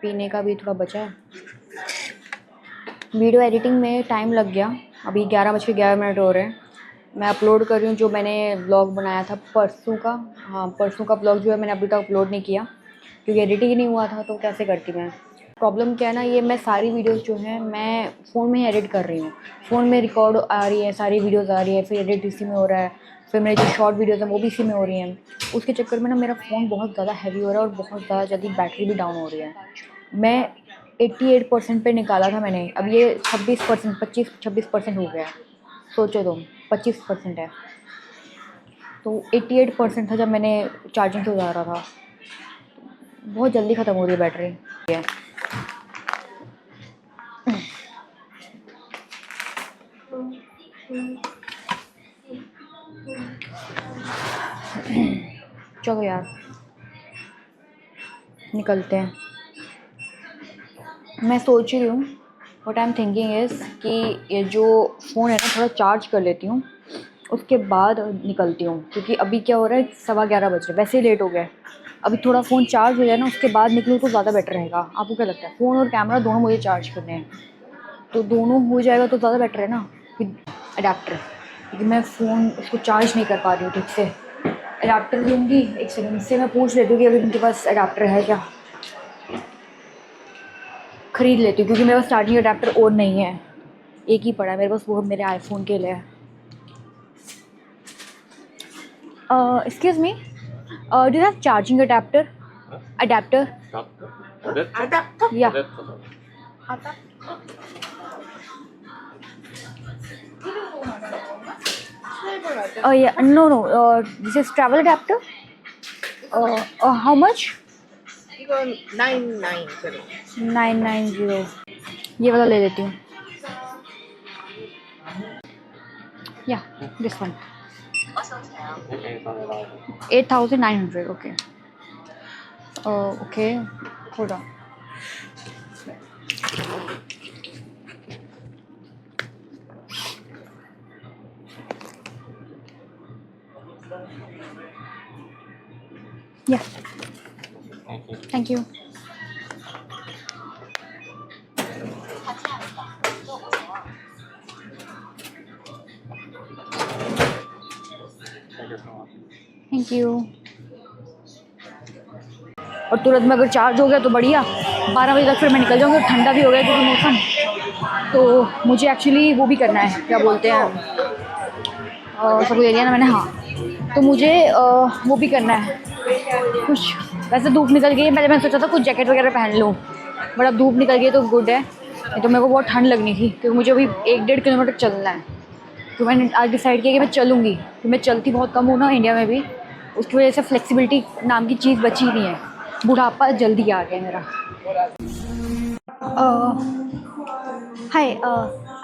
पीने का भी थोड़ा बचा है। वीडियो एडिटिंग में टाइम लग गया। अभी 11:11 हो रहे हैं। मैं अपलोड कर रही हूँ जो मैंने व्लॉग बनाया था परसों का। हाँ, परसों का व्लॉग जो है मैंने अभी तक अपलोड नहीं किया क्योंकि एडिटिंग ही नहीं हुआ था, तो कैसे करती मैं। प्रॉब्लम क्या है ना, ये मैं सारी वीडियोस जो हैं मैं फ़ोन में ही एडिट कर रही हूँ। फ़ोन में रिकॉर्ड आ रही है, सारी वीडियोस आ रही है, फिर एडिट इसी में हो रहा है, फिर मेरी जो शॉर्ट वीडियोस हैं वो भी इसी में हो रही हैं। उसके चक्कर में ना मेरा फ़ोन बहुत ज़्यादा हैवी हो रहा है और बहुत ज़्यादा जल्दी बैटरी भी डाउन हो रही है। मैं 88% पे निकाला था मैंने, अब ये 26%, 25-26% हो गया है। सोचो तुम, 25% है तो 88% था जब मैंने चार्जिंग से उतारा था। बहुत जल्दी ख़त्म हो रही है बैटरी। चलो यार निकलते हैं। मैं सोच रही हूँ, what I am thinking is कि ये जो फ़ोन है ना थोड़ा चार्ज कर लेती हूँ, उसके बाद निकलती हूँ। क्योंकि अभी क्या हो रहा है, 11:15 बज रहे, वैसे ही लेट हो गया। अभी थोड़ा फ़ोन चार्ज हो जाए ना उसके बाद निकलूँ तो ज़्यादा बेटर रहेगा। आपको क्या लगता है? फ़ोन और कैमरा दोनों मुझे चार्ज करने हैं, तो दोनों हो जाएगा तो ज़्यादा बेटर है ना विद अडेप्टर। क्योंकि मैं फ़ोन उसको चार्ज नहीं कर पा रही हूँ ठीक से। अडेप्टर लूँगी, एक सेकंड से मैं पूछ लेती हूँ कि अभी उनके पास अडेप्टर है क्या, ख़रीद लेती हूँ। क्योंकि मेरे पास चार्जिंग अडेप्टर और नहीं है, एक ही पड़ा है मेरे पास, वो मेरे आईफोन के लिए। Excuse me, do you have charging adapter? Adapter yeah yeah no no, this is travel adapter. How much? 이건 990. 990। ये वाला ले लेती हूँ। Yeah this one 8,900। Okay okay, hold on. Yeah thank you. Thank you. और तुरंत में अगर चार्ज हो गया तो बढ़िया, 12 बजे तक फिर मैं निकल जाऊँगी। ठंडा भी हो गया क्योंकि मौसम, तो मुझे एक्चुअली वो भी करना है, क्या बोलते हैं, सब कुछ एरिया ना मैंने, हाँ तो मुझे वो भी करना है कुछ। वैसे धूप निकल गई है, पहले मैंने सोचा था कुछ जैकेट वगैरह पहन लूँ, बट अब धूप निकल गई तो गुड है। नहीं तो मेरे को बहुत ठंड लगनी थी क्योंकि मुझे अभी 1-1.5 किलोमीटर चलना है। तो मैंने आज डिसाइड किया कि मैं चलूँगी, क्योंकि मैं चलती बहुत कम हूँ ना इंडिया में भी, उसकी वजह से फ्लेक्सिबिलिटी नाम की चीज़ बची नहीं है। बुढ़ापा जल्दी आ गया मेरा। हाय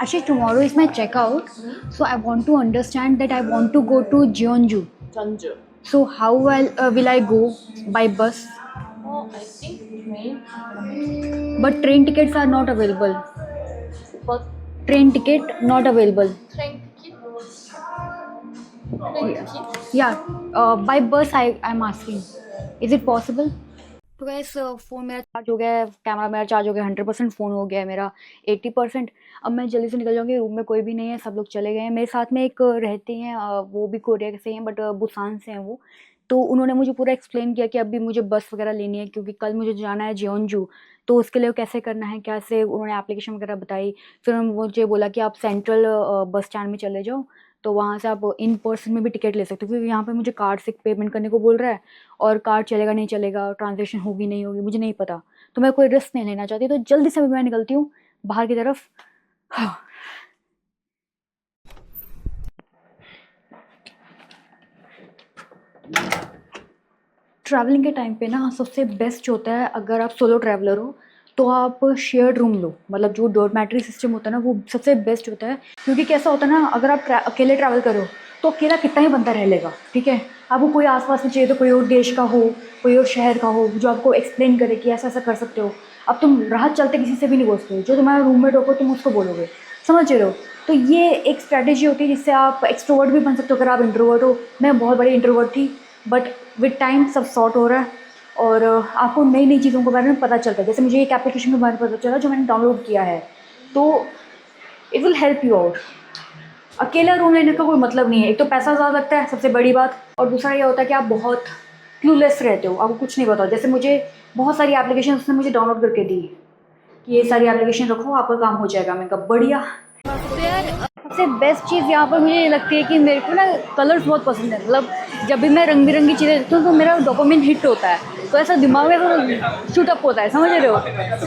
actually tomorrow is my checkout, so I want to understand that I want to go to Jeonju. 전주. So how will I go by bus? I think train. But train tickets are not available. But Train ticket not available. train ticket? Train ticket? Yeah, by bus I'm asking. Is it possible? तो gas phone मेरा charge हो गया है, camera मेरा charge हो गया 100%, phone हो गया है मेरा 80%। अब मैं जल्दी से निकल जाऊँगी। रूम में कोई भी नहीं है, सब लोग चले गए हैं। मेरे साथ में एक रहती हैं, वो भी कोरिया से हैं बट बुसान से हैं वो। तो उन्होंने मुझे पूरा एक्सप्लेन किया कि अभी मुझे बस वगैरह लेनी है क्योंकि कल मुझे जाना है जेओनजू। तो उसके लिए कैसे करना है, कैसे, उन्होंने एप्लीकेशन वगैरह बताई। फिर उन्होंने मुझे बोला कि आप सेंट्रल बस स्टैंड में चले जाओ, तो वहाँ से आप इन पर्सन में भी टिकट ले सकते हो। क्योंकि यहाँ पे मुझे कार्ड से पेमेंट करने को बोल रहा है और कार्ड चलेगा नहीं चलेगा, ट्रांजेक्शन होगी नहीं होगी, मुझे नहीं पता। तो मैं कोई रिस्क नहीं लेना चाहती, तो जल्दी से मैं निकलती हूँ बाहर की तरफ। हाँ। ट्रैवलिंग के टाइम पे ना सबसे बेस्ट होता है, अगर आप सोलो ट्रैवलर हो तो आप शेयर्ड रूम लो। मतलब जो डॉर्मेट्री सिस्टम होता है ना वो सबसे बेस्ट होता है। क्योंकि कैसा होता है ना, अगर आप अकेले ट्रैवल करो तो अकेला कितना ही बंदा रह लेगा, ठीक है। आपको कोई आसपास में चाहिए तो कोई और देश का हो, कोई और शहर का हो, जो आपको एक्सप्लेन करे कि ऐसा ऐसा कर सकते हो। अब तुम राह चलते किसी से भी नहीं बोलते हो, जो तुम्हारा रूममेट होगा तुम उसको बोलोगे, समझ रहे हो। तो ये एक स्ट्रैटेजी होती है जिससे आप एक्सट्रोवर्ट भी बन सकते हो अगर आप इंट्रोवर्ट हो। मैं बहुत बड़ी इंट्रोवर्ट थी बट विद टाइम सब सॉर्ट हो रहा है। और आपको नई नई चीज़ों के बारे में पता चलता है। जैसे मुझे एक एप्लीकेशन के बारे में पता चला जो मैंने डाउनलोड किया है, तो it will help you out. अकेला रूम लेने का कोई मतलब नहीं है। एक तो पैसा ज़्यादा लगता है, सबसे बड़ी बात, और दूसरा ये होता है कि आप बहुत क्लूलेस रहते हो, आपको कुछ नहीं पता। जैसे मुझे बहुत सारी एप्लीकेशन उसने मुझे डाउनलोड करके दी कि ये सारी एप्लीकेशन रखो, आपका काम हो जाएगा। मैं कहा बढ़िया। तो यार सबसे बेस्ट चीज़ यहाँ पर मुझे ये लगती है कि मेरे को ना कलर्स बहुत पसंद है। मतलब जब भी मैं रंग बिरंगी चीज़ें देखती हूँ तो मेरा डोपामिन हिट होता है, तो ऐसा दिमाग में तो शूट अप होता है, समझ रहे हो।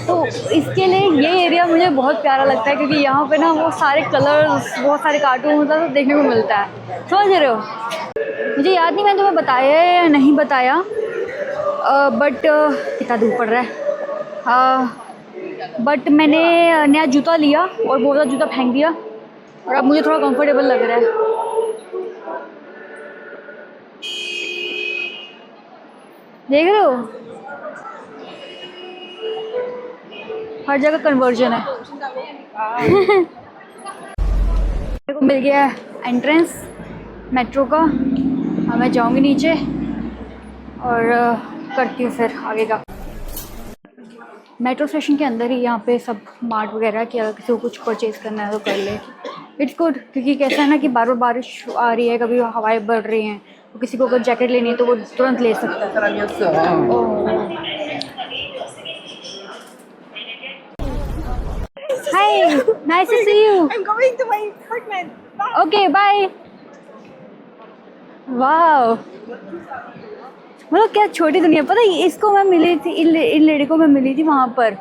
तो इसके लिए ये एरिया मुझे बहुत प्यारा लगता है, क्योंकि यहाँ पे ना वो सारे कलर्स, बहुत सारे कार्टून होता है, तो देखने को मिलता है, समझ रहे हो। मुझे याद नहीं मैंने तुम्हें बताया है या नहीं बताया, बट कितना दूर पड़ रहा है। बट मैंने नया जूता लिया और बहुत ज़्यादा जूता फेंक दिया, और अब मुझे थोड़ा कंफर्टेबल लग रहा है। देख रहे हो, हर जगह कन्वर्जन है। मेरे को मिल गया है एंट्रेंस मेट्रो का। अब मैं जाऊंगी नीचे और करती हूँ फिर आगे का। मेट्रो स्टेशन के अंदर ही यहाँ पे सब मार्ट वगैरह कि अगर किसी को कुछ परचेज़ करना है तो कर ले। इट्स गुड, क्योंकि कैसा है ना कि बार बार बारिश आ रही है, कभी हवाएं बढ़ रही हैं, तो किसी को अगर जैकेट लेनी है तो वो तुरंत ले सकता है। Hi, nice to see you. I'm going to my apartment. Okay bye. वाह, मतलब क्या छोटी दुनिया। पता है इसको मैं मिली थी, इन लेडी को मैं मिली थी वहाँ पर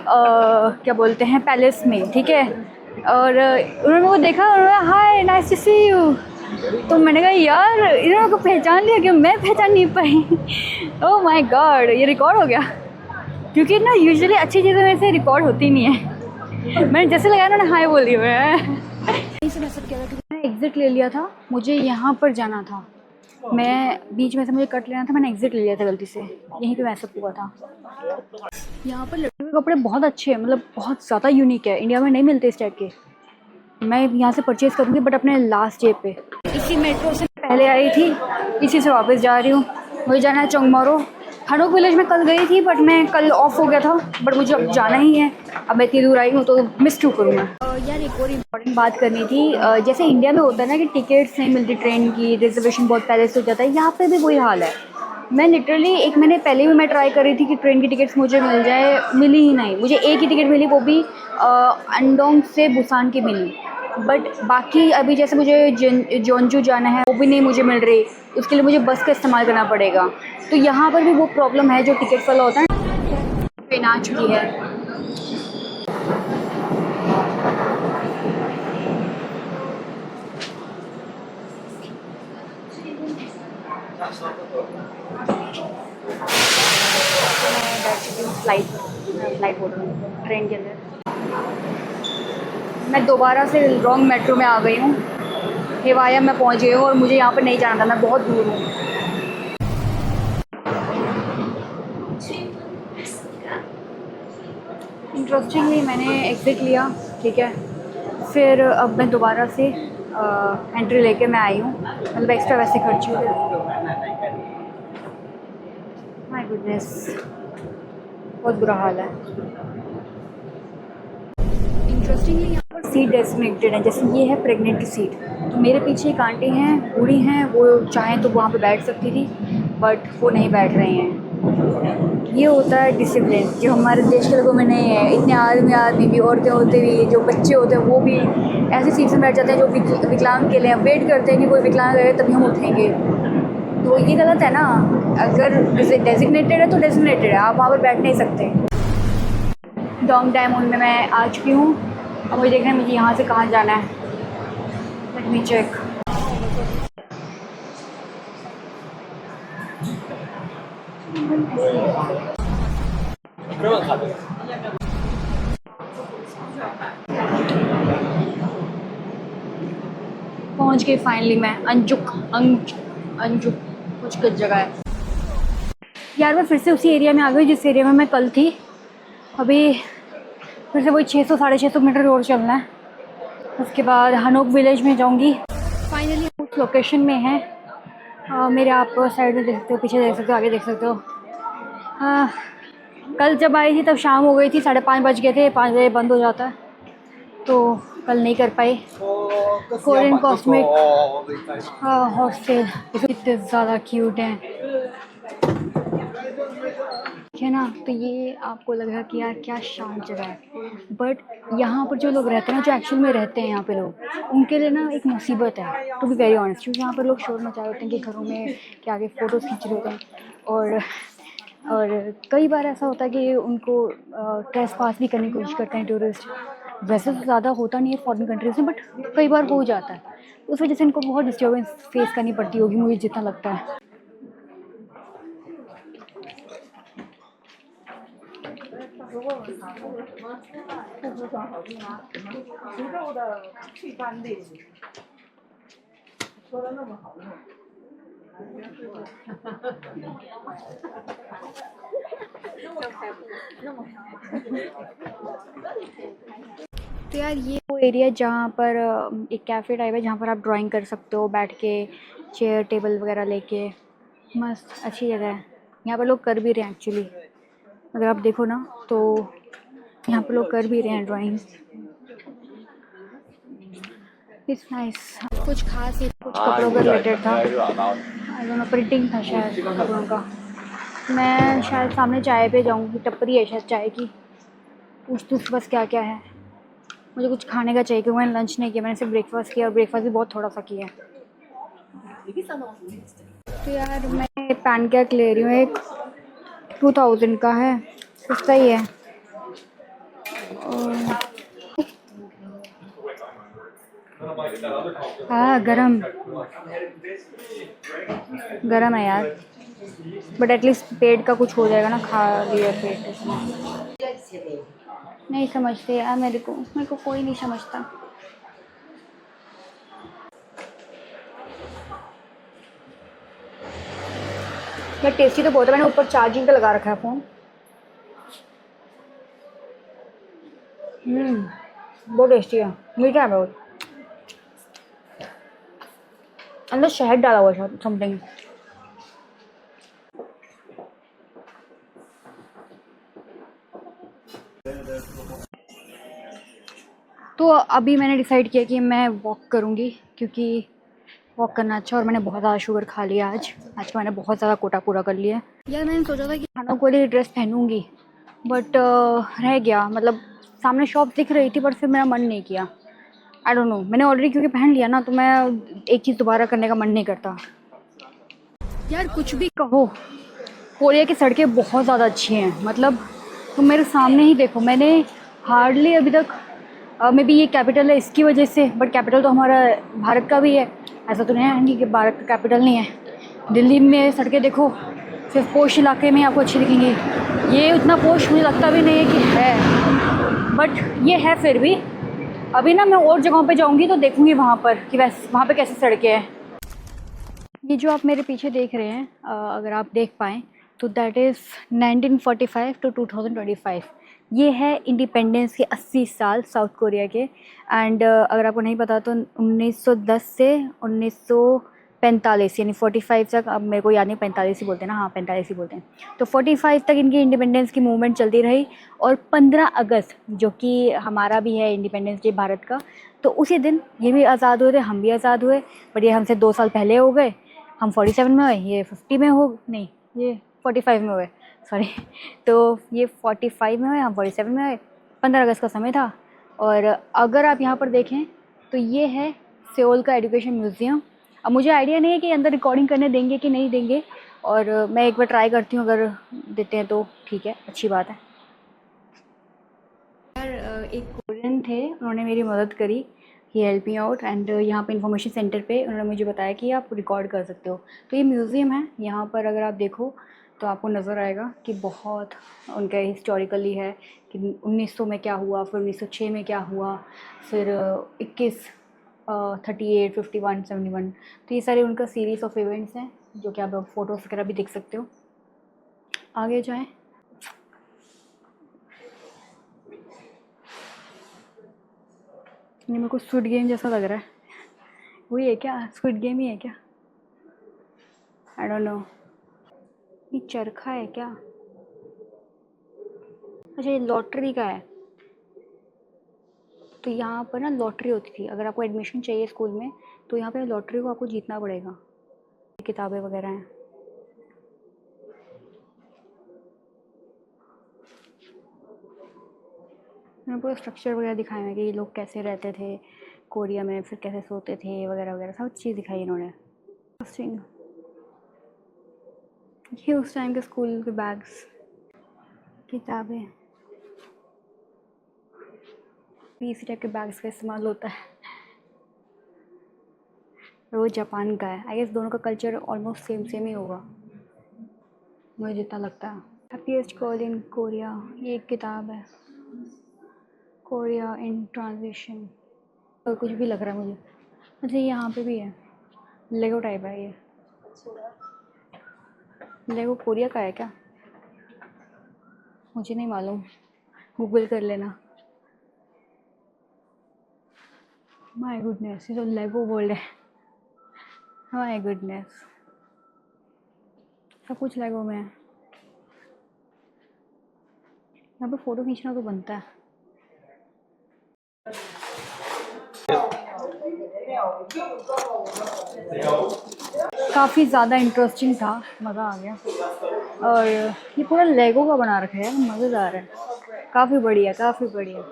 क्या बोलते हैं, पैलेस में, ठीक है। और उन्होंने वो देखा, उन्होंने hi nice to see you. तो मैंने कहा यार इन्होंने को पहचान लिया कि मैं पहचान नहीं पाई। ओह माय गॉड, ये रिकॉर्ड हो गया, क्योंकि ना यूजुअली अच्छी चीज़ें मेरे से रिकॉर्ड होती नहीं है। मैंने जैसे लगाया उन्होंने हाय बोल दिया। मैंने एग्ज़िट ले लिया था, मुझे यहाँ पर जाना था। मैं बीच में से मुझे कट लेना था, मैंने एग्ज़िट ले लिया था गलती से, यहीं पे मैसअप हुआ था। यहाँ पर लड़कियों के कपड़े बहुत अच्छे हैं, मतलब बहुत ज़्यादा यूनिक है, इंडिया में नहीं मिलते इस टाइप के। मैं यहाँ से परचेज़ करूँगी, बट अपने लास्ट डे पे। इसी मेट्रो से पहले आई थी, इसी से वापस जा रही हूँ। मुझे जाना है चोंगमारो। हनोक विलेज में कल गई थी, बट मैं कल ऑफ हो गया था, बट मुझे अब जाना ही है। अब मैं इतनी दूर आई हूँ तो मिस क्यों करूँ मैं। यार एक और इम्पॉर्टेंट बात करनी थी। जैसे इंडिया में होता है ना कि टिकट्स नहीं मिलती ट्रेन की, रिजर्वेशन बहुत पहले से हो जाता है, यहाँ पे भी वही हाल है। मैं लिटरली 1 महीने पहले भी मैं ट्राई कर रही थी कि ट्रेन की टिकट्स मुझे मिल जाए, मिली ही नहीं। मुझे एक ही टिकट मिली, वो भी अंडोंग से बुसान की मिली, बट बाकी अभी जैसे मुझे जोंजू जाना है वो भी नहीं मुझे मिल रही, उसके लिए मुझे बस का इस्तेमाल करना पड़ेगा। तो यहाँ पर भी वो प्रॉब्लम है जो टिकट वाला होता है। ट्रेन आ चुकी है। फ्लाइट बोल रहा हूँ, ट्रेन के अंदर। मैं दोबारा से रॉन्ग मेट्रो में आ गई हूँ। हिवाया मैं पहुँच गई हूँ और मुझे यहाँ पर नहीं जाना था, मैं बहुत दूर हूँ। इंटरेस्टिंगली मैंने एग्ज़िट लिया, ठीक है। फिर अब मैं दोबारा से एंट्री लेके मैं आई हूँ, मतलब एक्स्ट्रा वैसे खर्ची हुई। माय गुडनेस, बहुत बुरा हाल है। इंटरेस्टिंगली यहाँ पर सीट डेजिग्नेटेड है, जैसे ये है प्रेग्नेंट सीट। तो मेरे पीछे एक आंटी हैं, बूढ़ी हैं, वो चाहें तो वहाँ पे बैठ सकती थी, बट वो नहीं बैठ रही हैं। ये होता है डिसिप्लिन जो हमारे देश के लोगों में नहीं है। इतने आदमी भी, औरतें होते भी, जो बच्चे होते हैं वो भी ऐसी सीट में बैठ जाते हैं जो विकलांग के लिए वेट करते हैं कि कोई विकलांग रहे तभी हम उठेंगे। तो ये गलत है ना। अगर डेजिग्नेटेड है तो डेजिग्नेटेड है, आप वहाँ पर बैठ नहीं सकते। डोंग डायमोन में मैं आ चुकी हूँ। अब मुझे देखना है मुझे यहाँ से कहाँ जाना है। Let me check. पहुँच गई फाइनली मैं अंजुक कुछ जगह है। यार मैं फिर से उसी एरिया में आ गई जिस एरिया में मैं कल थी। अभी फिर से वही 600-650 मीटर रोड चलना है, उसके बाद हनोक विलेज में जाऊंगी। फाइनली उस लोकेशन में है। मेरे आप साइड में देख सकते हो, पीछे देख सकते हो, आगे देख सकते हो। हाँ, कल जब आई थी तब शाम हो गई थी, 5:30 बज गए थे, 5 बजे बंद हो जाता है, तो कल नहीं कर पाई। कोरियन कॉस्मेटिक हॉट सेल, इतने ज़्यादा क्यूट हैं, है ना। तो ये आपको लगा कि यार क्या शांत जगह है, बट यहाँ पर जो लोग रहते हैं ना, जो एक्चुअल में रहते हैं यहाँ पे लोग, उनके लिए ना एक मुसीबत है, टू बी वेरी ऑनेस्ट। क्योंकि यहाँ पर लोग शोर मचाए होते हैं कि घरों में के आगे फ़ोटोज़ खींच रहे होते हैं, और कई बार ऐसा होता है कि उनको ट्रेस पास भी करने की कोशिश करते हैं टूरिस्ट। वैसे तो ज़्यादा होता नहीं है फॉरेन कंट्रीज़ में, बट कई बार हो जाता है। उस वजह से इनको बहुत डिस्टर्बेंस फेस करनी पड़ती होगी, मुझे जितना लगता है। तो यार ये वो एरिया है जहाँ पर एक कैफ़े टाइप है, जहाँ पर आप ड्राइंग कर सकते हो बैठ के, चेयर टेबल वगैरह लेके। मस्त अच्छी जगह है, यहाँ पर लोग कर भी रहे हैं एक्चुअली। अगर आप देखो ना तो यहाँ पर लोग कर भी रहे हैं ड्राइंग। It's nice. कुछ खास ही कुछ कपड़ों का रिलेटेड था, आई डोंट नो, प्रिंटिंग था शायद कपड़ों का। मैं शायद सामने चाय पे जाऊँगी, टपरी है शायद चाय की, पूछती हूँ बस क्या क्या है। मुझे कुछ खाने का चाहिए क्योंकि मैंने लंच नहीं किया, मैंने सिर्फ ब्रेकफास्ट किया, और ब्रेकफास्ट भी बहुत थोड़ा सा किया है। तो यार मैं पैन केक ले रही हूँ, एक 2000 का है, सस्ता ही है। और हाँ गरम गरम है यार, बट एटलीस्ट पेट का कुछ हो जाएगा ना, खा लिया पेट इसमें। नहीं समझते यार, मेरे को कोई नहीं समझता। यार टेस्टी तो बहुत है, मैंने ऊपर चार्जिंग पे लगा रखा है फ़ोन। बहुत टेस्टी है, मीठा है बहुत, अंदर शहद डाला हुआ है समथिंग। तो अभी मैंने डिसाइड किया कि मैं वॉक करूँगी, क्योंकि वॉक करना अच्छा, और मैंने बहुत ज़्यादा शुगर खा लिया आज का मैंने बहुत ज़्यादा कोटा पूरा कर लिया है। यार मैंने सोचा था कि खानों को लिए ड्रेस पहनूंगी, बट रह गया, मतलब सामने शॉप दिख रही थी, बट फिर मेरा मन नहीं किया। आई डोंट नो, मैंने ऑलरेडी क्योंकि पहन लिया ना, तो मैं एक चीज़ दोबारा करने का मन नहीं करता। यार कुछ भी कहो, कोरिया की सड़कें बहुत ज़्यादा अच्छी हैं, मतलब तुम मेरे सामने ही देखो, मैंने हार्डली अभी तक, मे बी ये कैपिटल है इसकी वजह से, बट कैपिटल तो हमारा भारत का भी है, ऐसा तो नहीं है कि भारत का कैपिटल नहीं है। दिल्ली में सड़कें देखो, सिर्फ पोश इलाके में आपको अच्छी दिखेंगी, ये उतना पोश मुझे लगता भी नहीं है कि है, बट ये है फिर भी। अभी ना मैं और जगहों पे जाऊंगी तो देखूंगी वहाँ पर कि वहाँ पे कैसी सड़कें हैं। ये जो आप मेरे पीछे देख रहे हैं, अगर आप देख पाएँ तो दैट इज़ 1945 टू 2025। ये है इंडिपेंडेंस के 80 साल साउथ कोरिया के। एंड अगर आपको नहीं पता तो 1910 से 1945 यानी 45 तक, अब मेरे को याद नहीं, 45 ही बोलते हैं ना, हाँ 45 ही बोलते हैं, तो 45 तक इनकी इंडिपेंडेंस की मूवमेंट चलती रही। और 15 अगस्त जो कि हमारा भी है इंडिपेंडेंस डे भारत का, तो उसी दिन ये भी आज़ाद हुए थे, हम भी आज़ाद हुए, बट ये हमसे 2 साल पहले हो गए। हम 47 में हुए, ये 50 में हो, नहीं ये 45 में हुए, सॉरी। तो ये 45 में हुए, हम 47 में हुए। 15 अगस्त का समय था। और अगर आप यहाँ पर देखें तो ये है सियोल का एजुकेशन म्यूज़ियम। अब मुझे आइडिया नहीं है कि अंदर रिकॉर्डिंग करने देंगे कि नहीं देंगे, और मैं एक बार ट्राई करती हूँ, अगर देते हैं तो ठीक है, अच्छी बात है। यार एक कोरियन थे, उन्होंने मेरी मदद करी, ही हेल्प मी आउट, एंड यहाँ पे इंफॉर्मेशन सेंटर पे उन्होंने मुझे बताया कि आप रिकॉर्ड कर सकते हो। तो ये म्यूज़ियम है, यहाँ पर अगर आप देखो तो आपको नज़र आएगा कि बहुत उनका हिस्टोरिकली है कि 1900 में क्या हुआ, फिर 1906 में क्या हुआ, फिर 21, 38, 51, 71। तो ये सारे उनका सीरीज़ ऑफ इवेंट्स हैं, जो कि आप फ़ोटोज़ वगैरह भी देख सकते हो। आगे जाएँ। ये मेरे को स्क्विड गेम जैसा लग रहा है, वही है क्या, स्क्विड गेम ही है क्या, आई डोंट नो। ये चरखा है क्या? अच्छा ये लॉटरी का है। तो यहाँ पर ना लॉटरी होती थी, अगर आपको एडमिशन चाहिए स्कूल में तो यहाँ पे लॉटरी को आपको जीतना पड़ेगा। किताबें वगैरह हैं। मैंने पूरा स्ट्रक्चर वगैरह दिखाए हैं कि ये लोग कैसे रहते थे कोरिया में, फिर कैसे सोते थे वगैरह वगैरह, सब चीज़ दिखाई इन्होंने। इंटरेस्टिंग। ये उस टाइम के स्कूल के बैग्स, किताबें, इसी टाइप के बैग्स का इस्तेमाल होता है। और वो जापान का है। आई गेस दोनों का कल्चर ऑलमोस्ट सेम सेम ही होगा मुझे जितना लगता है। हैप्पीएस्ट गर्ल इन कोरिया, ये एक किताब है, कोरिया इन ट्रांजिशन, और कुछ भी लग रहा है मुझे। अच्छा ये यहाँ पे भी है, लेगो टाइप है ये। लेगो कोरिया का है क्या, मुझे नहीं मालूम, गूगल कर लेना। माय गुडनेस, ये तो लेगो वर्ल्ड है। माय गुडनेस, सब कुछ लेगो में है। यहाँ पे फ़ोटो खींचना तो बनता है। काफ़ी ज़्यादा इंटरेस्टिंग था, मज़ा आ गया। और ये पूरा लेगो का बना रखा है, मज़ेदार है, काफ़ी बढ़िया, काफ़ी बढ़िया।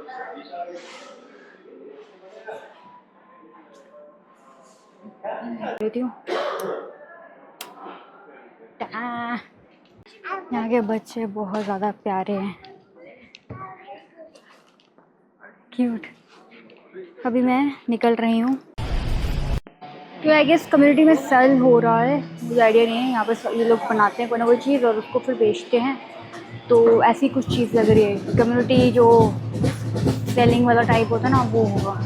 लेती हूँ। यहाँ के बच्चे बहुत ज़्यादा प्यारे हैं, क्यूट। अभी मैं निकल रही हूँ, तो आई गेस कम्युनिटी में सेल हो रहा है, मुझे आइडिया नहीं है। यहाँ पर ये लोग बनाते हैं कोई ना कोई चीज़ और उसको फिर बेचते हैं, तो ऐसी कुछ चीज़ लग रही है। कम्युनिटी जो सेलिंग वाला टाइप होता है ना, वो होगा।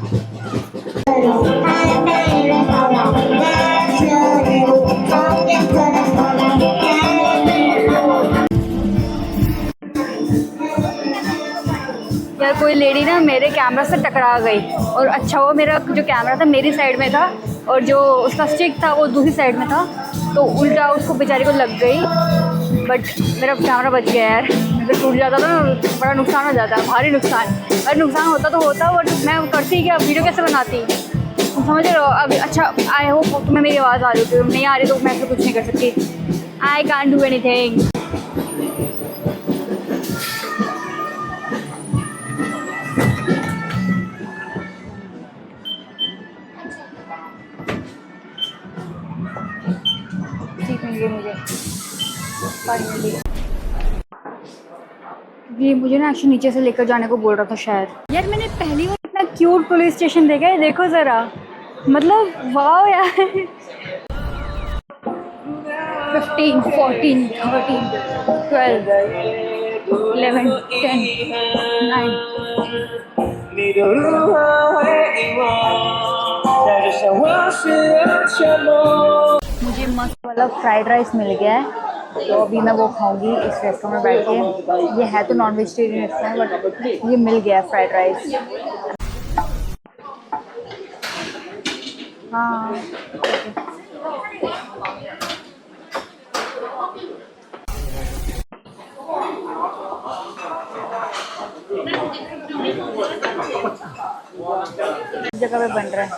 यार कोई लेडी ना मेरे कैमरा से टकरा गई, और अच्छा हुआ मेरा जो कैमरा था मेरी साइड में था और जो उसका स्टिक था वो दूसरी साइड में था, तो उल्टा उसको बेचारी को लग गई। बट मेरा कैमरा बच गया यार, अगर टूट जाता तो बड़ा नुकसान हो जाता, भारी नुकसान। अगर नुकसान होता तो होता, बट मैं करती क्या, वीडियो कैसे बनाती, तुम समझ रहे हो। अब अच्छा आई होप तुम्हें मेरी आवाज़ आ रही होती, नहीं आ रही तो मैं तो कुछ नहीं कर सकती। I can't do anything. सीख मिल गई मुझे फाइनली। ये मुझे ना एक्चुअली नीचे से लेकर जाने को बोल रहा था शायद। यार मैंने पहली बार इतना क्यूट पुलिस स्टेशन देखा है, देखो ज़रा, मतलब वाह यार। 15, 14, 13, 12, 11, 10, 9। मुझे मस्त वाला फ्राइड राइस मिल गया है, तो अभी मैं वो खाऊंगी इस रेस्टोरेंट में बैठ के। ये है तो नॉन वेजिटेरियन रेस्टोरेंट, बट ये मिल गया है फ्राइड राइस। हाँ जगह पे बन रहा है।